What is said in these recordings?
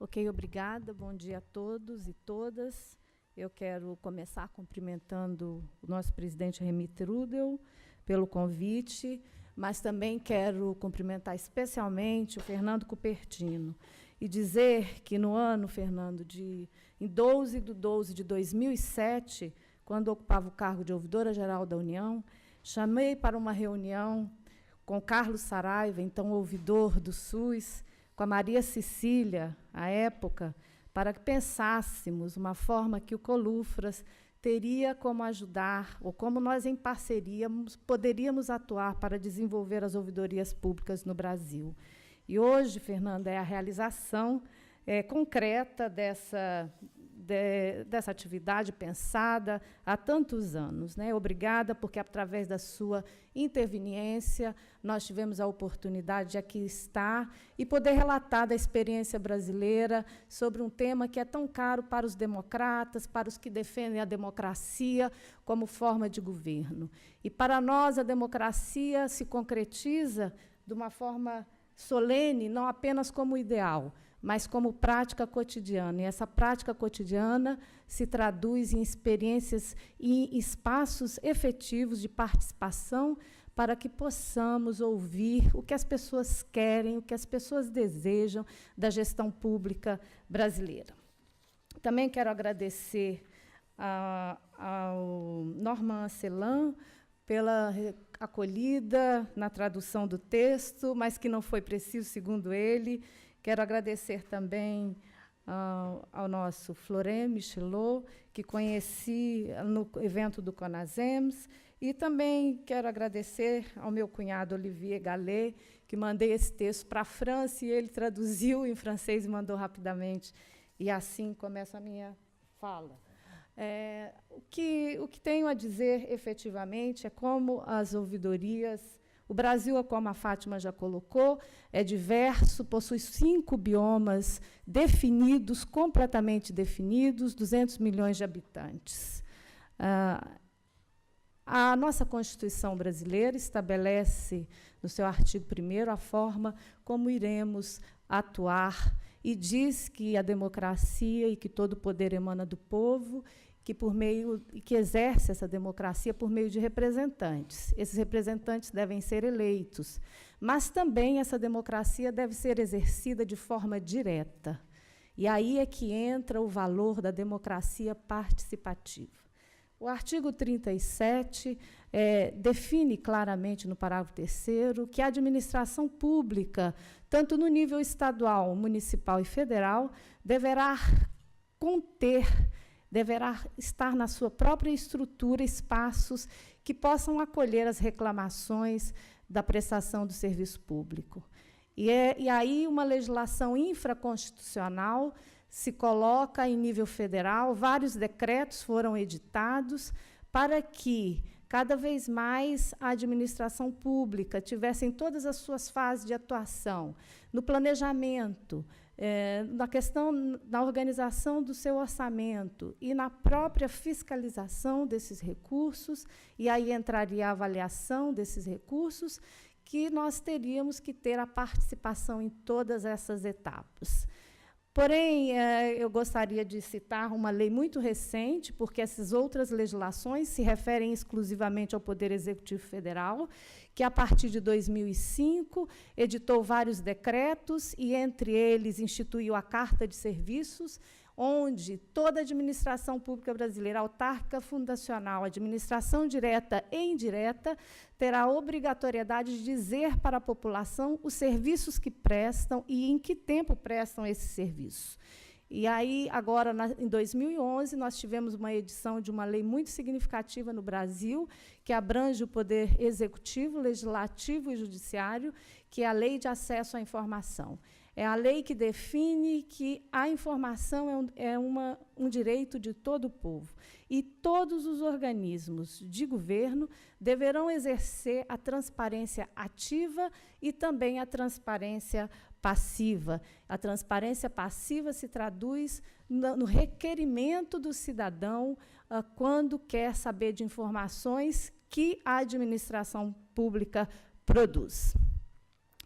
Ok, obrigada. Bom dia a todos e todas. Eu quero começar cumprimentando o nosso presidente Remy Trudel pelo convite, mas também quero cumprimentar especialmente o Fernando Cupertino e dizer que no ano, Fernando, em 12 de 12 de 2007, quando ocupava o cargo de ouvidora-geral da União, chamei para uma reunião com Carlos Saraiva, então ouvidor do SUS, com a Maria Cecília, à época, para que pensássemos uma forma que o Colufras teria como ajudar, ou como nós, em parceria, poderíamos atuar para desenvolver as ouvidorias públicas no Brasil. E hoje, Fernanda, é a realização concreta dessa atividade pensada há tantos anos, né? Obrigada, porque, através da sua interveniência, nós tivemos a oportunidade de aqui estar e poder relatar da experiência brasileira sobre um tema que é tão caro para os democratas, para os que defendem a democracia como forma de governo. E, para nós, a democracia se concretiza de uma forma solene, não apenas como ideal, mas como prática cotidiana. E essa prática cotidiana se traduz em experiências e espaços efetivos de participação para que possamos ouvir o que as pessoas querem, o que as pessoas desejam da gestão pública brasileira. Também quero agradecer ao Norman Celan pela acolhida na tradução do texto, mas que não foi preciso, segundo ele. Quero agradecer também ao nosso Florent Michelot, que conheci no evento do CONASEMS, e também quero agradecer ao meu cunhado Olivier Gallet, que mandei esse texto para a França, e ele traduziu em francês e mandou rapidamente. E assim começa a minha fala. O que tenho a dizer, efetivamente, é como as ouvidorias... O Brasil, como a Fátima já colocou, é diverso, possui 5 biomas definidos, completamente definidos, 200 milhões de habitantes. A nossa Constituição brasileira estabelece, no seu artigo 1º, a forma como iremos atuar e diz que a democracia e que todo o poder emana do povo, que exerce essa democracia por meio de representantes. Esses representantes devem ser eleitos, mas também essa democracia deve ser exercida de forma direta. E aí é que entra o valor da democracia participativa. O artigo 37 define claramente, no parágrafo 3º, que a administração pública, tanto no nível estadual, municipal e federal, deverá estar na sua própria estrutura espaços que possam acolher as reclamações da prestação do serviço público. E aí uma legislação infraconstitucional se coloca em nível federal, vários decretos foram editados para que, cada vez mais, a administração pública tivesse em todas as suas fases de atuação, no planejamento, na questão da organização do seu orçamento e na própria fiscalização desses recursos, e aí entraria a avaliação desses recursos, que nós teríamos que ter a participação em todas essas etapas. Porém, eu gostaria de citar uma lei muito recente, porque essas outras legislações se referem exclusivamente ao Poder Executivo Federal, que, a partir de 2005, editou vários decretos e, entre eles, instituiu a Carta de Serviços, onde toda a administração pública brasileira, autárquica, fundacional, administração direta e indireta, terá a obrigatoriedade de dizer para a população os serviços que prestam e em que tempo prestam esses serviços. E aí, agora, em 2011, nós tivemos uma edição de uma lei muito significativa no Brasil, que abrange o poder executivo, legislativo e judiciário, que é a Lei de Acesso à Informação. É a lei que define que a informação é um direito de todo o povo. E todos os organismos de governo deverão exercer a transparência ativa e também a transparência passiva. A transparência passiva se traduz no requerimento do cidadão quando quer saber de informações que a administração pública produz.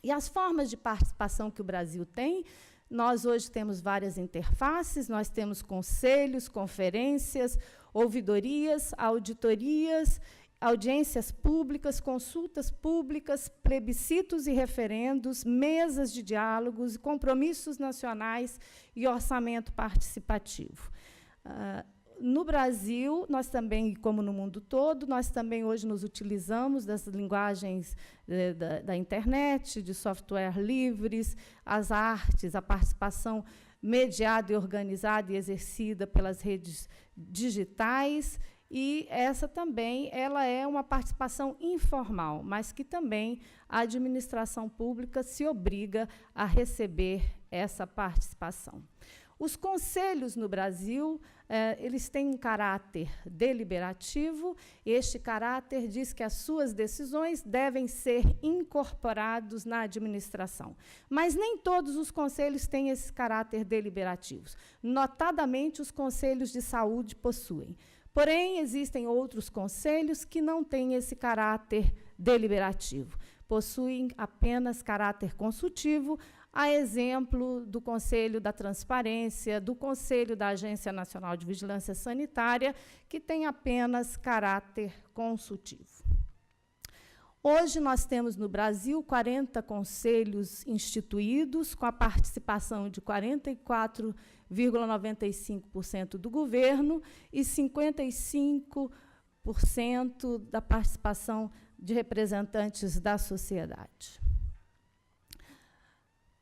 E as formas de participação que o Brasil tem Nós hoje temos várias interfaces, nós temos conselhos, conferências, ouvidorias, auditorias, audiências públicas, consultas públicas, plebiscitos e referendos, mesas de diálogos, compromissos nacionais e orçamento participativo. No Brasil, nós também, como no mundo todo, nós também hoje nos utilizamos das linguagens da internet, de software livres, as artes, a participação mediada e organizada e exercida pelas redes digitais, e essa também ela é uma participação informal, mas que também a administração pública se obriga a receber essa participação. Os conselhos no Brasil, eles têm um caráter deliberativo. Este caráter diz que as suas decisões devem ser incorporados na administração. Mas nem todos os conselhos têm esse caráter deliberativo. Notadamente, os conselhos de saúde possuem. Porém, existem outros conselhos que não têm esse caráter deliberativo. Possuem apenas caráter consultivo, a exemplo do Conselho da Transparência, do Conselho da Agência Nacional de Vigilância Sanitária, que tem apenas caráter consultivo. Hoje, nós temos no Brasil 40 conselhos instituídos, com a participação de 44,95% do governo e 55% da participação de representantes da sociedade.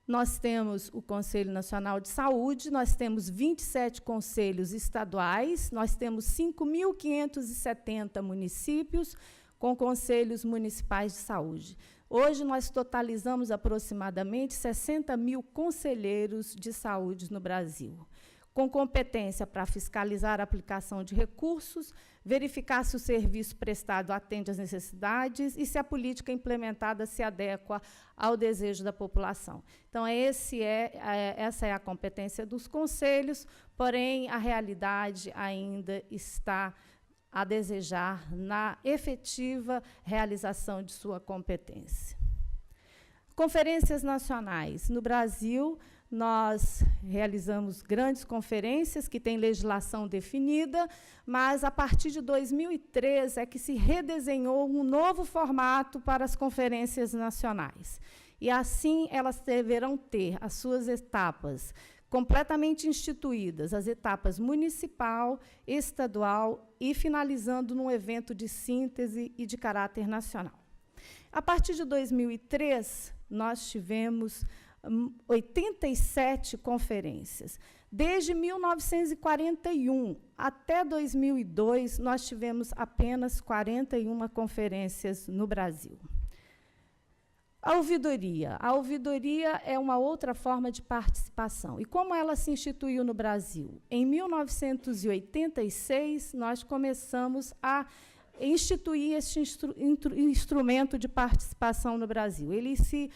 Nós temos o Conselho Nacional de Saúde, nós temos 27 conselhos estaduais, nós temos 5.570 municípios com conselhos municipais de saúde. Hoje, nós totalizamos aproximadamente 60 mil conselheiros de saúde no Brasil, com competência para fiscalizar a aplicação de recursos, verificar se o serviço prestado atende às necessidades e se a política implementada se adequa ao desejo da população. Então, essa é a competência dos conselhos, porém, a realidade ainda está a desejar na efetiva realização de sua competência. Conferências nacionais. No Brasil, nós realizamos grandes conferências que têm legislação definida, mas, a partir de 2003, é que se redesenhou um novo formato para as conferências nacionais. E, assim, elas deverão ter as suas etapas completamente instituídas, as etapas municipal, estadual e finalizando num evento de síntese e de caráter nacional. A partir de 2003, nós tivemos 87 conferências. Desde 1941 até 2002, nós tivemos apenas 41 conferências no Brasil. A ouvidoria. A ouvidoria é uma outra forma de participação. E como ela se instituiu no Brasil? Em 1986, nós começamos a instituir este instrumento de participação no Brasil. Ele se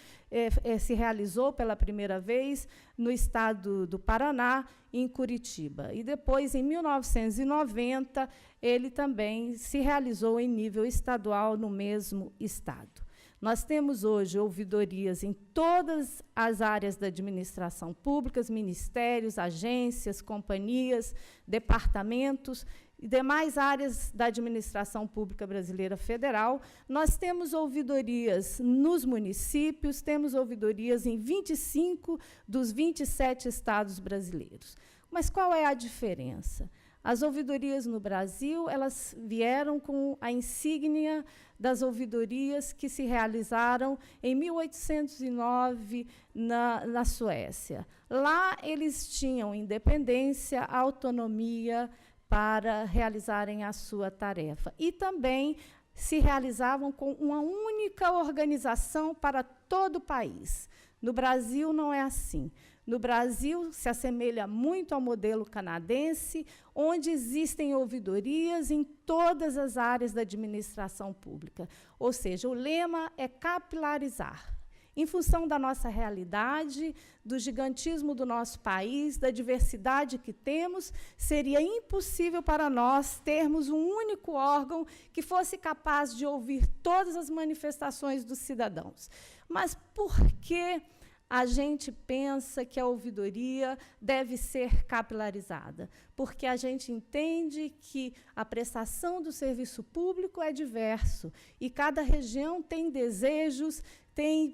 realizou pela primeira vez no estado do Paraná, em Curitiba. E depois, em 1990, ele também se realizou em nível estadual no mesmo estado. Nós temos hoje ouvidorias em todas as áreas da administração pública, ministérios, agências, companhias, departamentos e demais áreas da administração pública brasileira federal. Nós temos ouvidorias nos municípios, temos ouvidorias em 25 dos 27 estados brasileiros. Mas qual é a diferença? As ouvidorias no Brasil, elas vieram com a insígnia das ouvidorias que se realizaram em 1809 na Suécia. Lá eles tinham independência, autonomia para realizarem a sua tarefa. E também se realizavam com uma única organização para todo o país. No Brasil não é assim. No Brasil, se assemelha muito ao modelo canadense, onde existem ouvidorias em todas as áreas da administração pública. Ou seja, o lema é capilarizar. Em função da nossa realidade, do gigantismo do nosso país, da diversidade que temos, seria impossível para nós termos um único órgão que fosse capaz de ouvir todas as manifestações dos cidadãos. Mas por que a gente pensa que a ouvidoria deve ser capilarizada, porque a gente entende que a prestação do serviço público é diverso, e cada região tem desejos, tem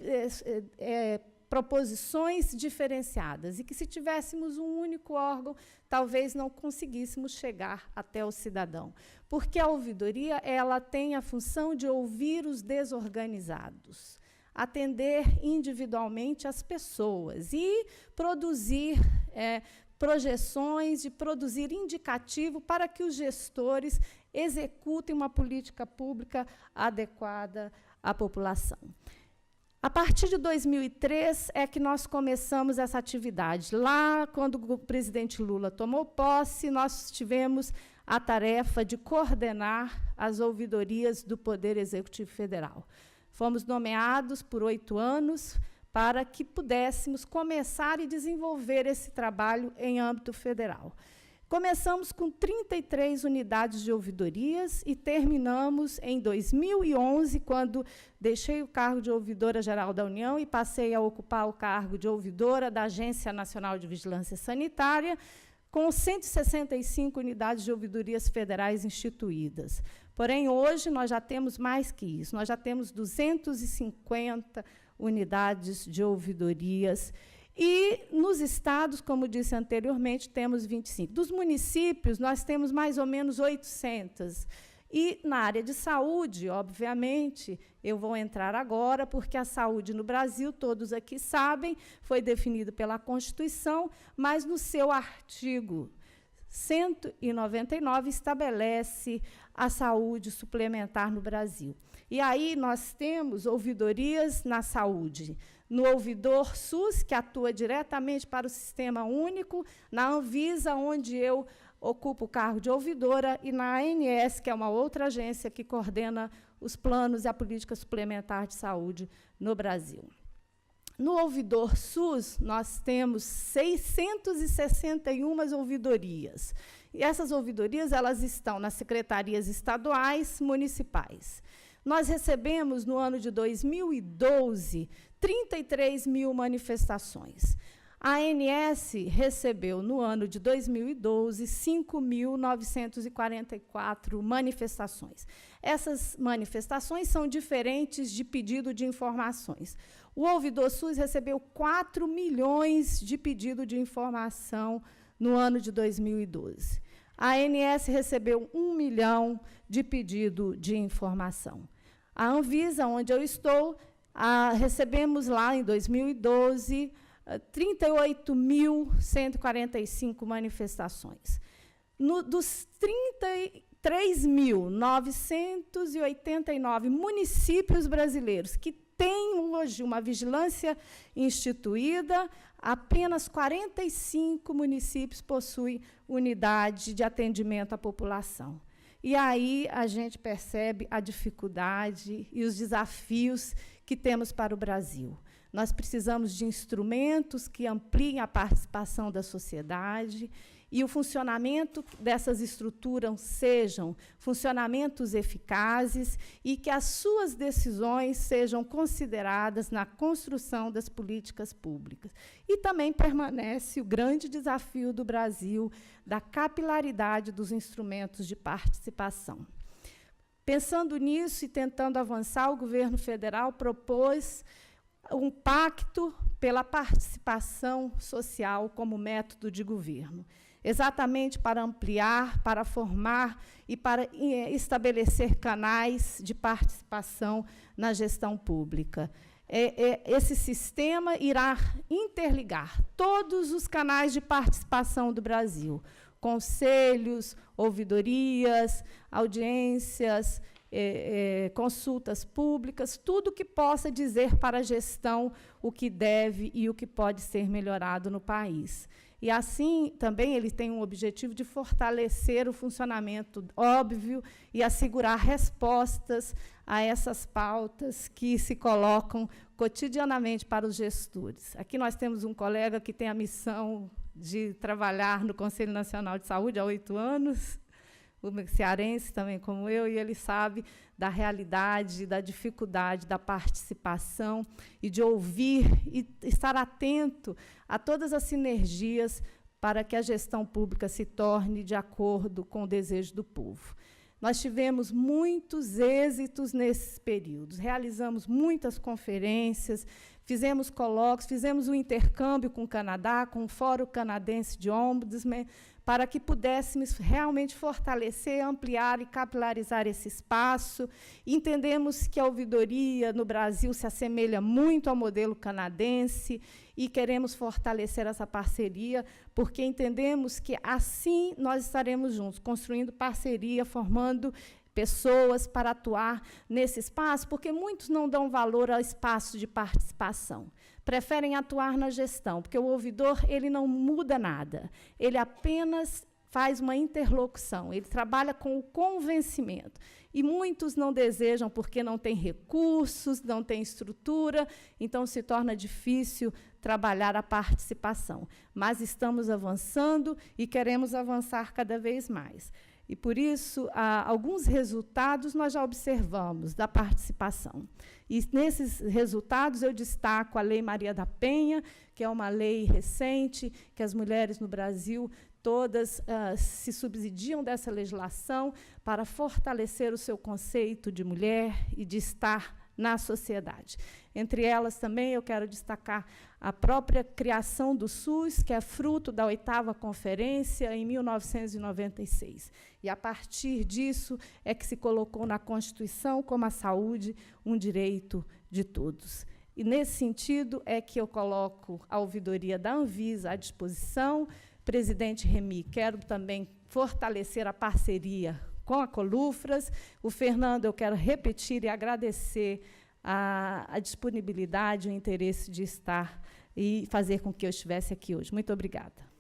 proposições diferenciadas, e que, se tivéssemos um único órgão, talvez não conseguíssemos chegar até o cidadão, porque a ouvidoria ela tem a função de ouvir os desorganizados, atender individualmente as pessoas e produzir projeções, de produzir indicativo para que os gestores executem uma política pública adequada à população. A partir de 2003 é que nós começamos essa atividade. Lá, quando o presidente Lula tomou posse, nós tivemos a tarefa de coordenar as ouvidorias do Poder Executivo Federal. Fomos nomeados por 8 anos para que pudéssemos começar e desenvolver esse trabalho em âmbito federal. Começamos com 33 unidades de ouvidorias e terminamos em 2011, quando deixei o cargo de ouvidora-geral da União e passei a ocupar o cargo de ouvidora da Agência Nacional de Vigilância Sanitária, com 165 unidades de ouvidorias federais instituídas. Porém, hoje, nós já temos mais que isso. Nós já temos 250 unidades de ouvidorias. E, nos estados, como disse anteriormente, temos 25. Dos municípios, nós temos mais ou menos 800. E, na área de saúde, obviamente, eu vou entrar agora, porque a saúde no Brasil, todos aqui sabem, foi definido pela Constituição, mas, no seu artigo 199, estabelece a saúde suplementar no Brasil. E aí nós temos ouvidorias na saúde, no ouvidor SUS, que atua diretamente para o Sistema Único, na Anvisa, onde eu ocupo o cargo de ouvidora, e na ANS, que é uma outra agência que coordena os planos e a política suplementar de saúde no Brasil. No ouvidor SUS, nós temos 661 ouvidorias. E essas ouvidorias elas estão nas secretarias estaduais, municipais. Nós recebemos, no ano de 2012, 33 mil manifestações. A ANS recebeu, no ano de 2012, 5.944 manifestações. Essas manifestações são diferentes de pedido de informações. O ouvidor SUS recebeu 4 milhões de pedido de informação no ano de 2012. A ANS recebeu 1 milhão de pedido de informação. A Anvisa, onde eu estou, recebemos lá, em 2012, 38.145 manifestações. Dos 33.989 municípios brasileiros que têm hoje uma vigilância instituída, apenas 45 municípios possuem unidade de atendimento à população. E aí a gente percebe a dificuldade e os desafios que temos para o Brasil. Nós precisamos de instrumentos que ampliem a participação da sociedade e o funcionamento dessas estruturas sejam funcionamentos eficazes e que as suas decisões sejam consideradas na construção das políticas públicas. E também permanece o grande desafio do Brasil da capilaridade dos instrumentos de participação. Pensando nisso e tentando avançar, o governo federal propôs um pacto pela participação social como método de governo, exatamente para ampliar, para formar e para estabelecer canais de participação na gestão pública. Esse sistema irá interligar todos os canais de participação do Brasil, conselhos, ouvidorias, audiências, consultas públicas, tudo que possa dizer para a gestão o que deve e o que pode ser melhorado no país. E, assim, também ele tem um objetivo de fortalecer o funcionamento óbvio e assegurar respostas a essas pautas que se colocam cotidianamente para os gestores. Aqui nós temos um colega que tem a missão de trabalhar no Conselho Nacional de Saúde há 8 anos, cearense também como eu, e ele sabe da realidade, da dificuldade da participação e de ouvir e estar atento a todas as sinergias para que a gestão pública se torne de acordo com o desejo do povo. Nós tivemos muitos êxitos nesses períodos, realizamos muitas conferências, fizemos colóquios, fizemos um intercâmbio com o Canadá, com o Fórum Canadense de Ombudsman, para que pudéssemos realmente fortalecer, ampliar e capilarizar esse espaço. Entendemos que a ouvidoria no Brasil se assemelha muito ao modelo canadense e queremos fortalecer essa parceria, porque entendemos que assim nós estaremos juntos, construindo parceria, formando pessoas para atuar nesse espaço, porque muitos não dão valor ao espaço de participação. Preferem atuar na gestão, porque o ouvidor ele não muda nada, ele apenas faz uma interlocução, ele trabalha com o convencimento. E muitos não desejam porque não têm recursos, não têm estrutura, então se torna difícil trabalhar a participação. Mas estamos avançando e queremos avançar cada vez mais. E, por isso, alguns resultados nós já observamos da participação. E, nesses resultados, eu destaco a Lei Maria da Penha, que é uma lei recente, que as mulheres no Brasil todas se subsidiam dessa legislação para fortalecer o seu conceito de mulher e de estar na sociedade. Entre elas, também, eu quero destacar a própria criação do SUS, que é fruto da 8ª Conferência, em 1996. E, a partir disso, é que se colocou na Constituição como a saúde um direito de todos. E, nesse sentido, é que eu coloco a ouvidoria da Anvisa à disposição. Presidente Remy, quero também fortalecer a parceria com a Colufras. O Fernando, eu quero repetir e agradecer a disponibilidade, o interesse de estar e fazer com que eu estivesse aqui hoje. Muito obrigada.